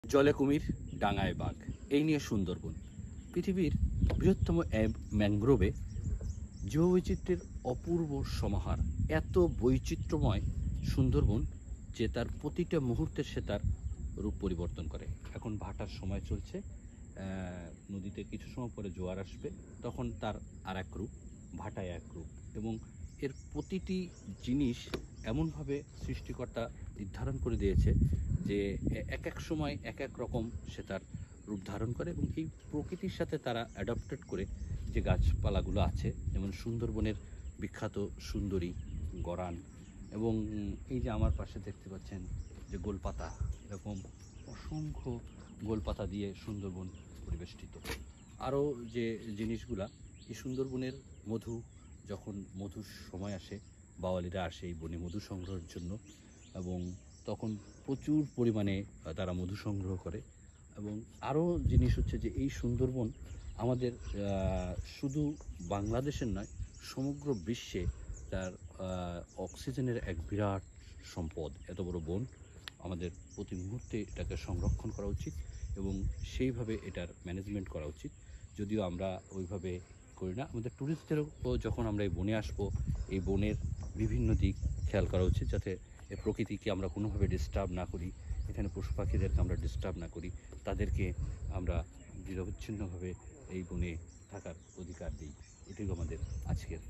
জলে কুমির, ডাঙায় বাঘ, এই নিয়ে সুন্দরবন। পৃথিবীর বৃহত্তম ম্যানগ্রোভে জীববৈচিত্র্যের অপূর্ব সমাহার। এত বৈচিত্র্যময় সুন্দরবন যে তার প্রতিটা মুহূর্তে সে তার রূপ পরিবর্তন করে। এখন ভাটার সময় চলছে, নদীতে কিছু সময় পরে জোয়ার আসবে, তখন তার আর এক রূপ, ভাটায় এক রূপ। এবং এর প্রতিটি জিনিস এমনভাবে সৃষ্টিকর্তা নির্ধারণ করে দিয়েছে যে এক এক সময় এক এক রকম সে তার রূপ ধারণ করে। এবং এই প্রকৃতির সাথে তারা অ্যাডাপ্টেড করে যে গাছপালাগুলো আছে, যেমন সুন্দরবনের বিখ্যাত সুন্দরী, গরান, এবং এই যে আমার পাশে দেখতে পাচ্ছেন যে গোলপাতা, এরকম অসংখ্য গোলপাতা দিয়ে সুন্দরবন পরিবেষ্টিত। আরও যে জিনিসগুলা, এই সুন্দরবনের মধু, যখন মধুর সময় আসে বাওয়ালিরা আসে এই বনে মধু সংগ্রহের জন্য, এবং তখন প্রচুর পরিমাণে তারা মধু সংগ্রহ করে। এবং আরও জিনিস হচ্ছে যে এই সুন্দরবন আমাদের শুধু বাংলাদেশের নয়, সমগ্র বিশ্বে তার অক্সিজেনের এক বিরাট সম্পদ। এত বড় বন, আমাদের প্রতি মুহূর্তে এটাকে সংরক্ষণ করা উচিত এবং সেইভাবে এটার ম্যানেজমেন্ট করা উচিত। যদিও আমরা ওইভাবে করি না। আমাদের ট্যুরিস্টদেরও যখন আমরা এই বনে আসবো, এই বনের বিভিন্ন দিক খেয়াল করা উচিত, যাতে এই প্রকৃতিকে আমরা কোনোভাবে ডিস্টার্ব না করি, এখানে পশু পাখিদেরকে আমরা ডিস্টার্ব না করি, তাদেরকে আমরা নিরবচ্ছিন্নভাবে এই বনে থাকার অধিকার দিই। এটুকু আমাদের আজকের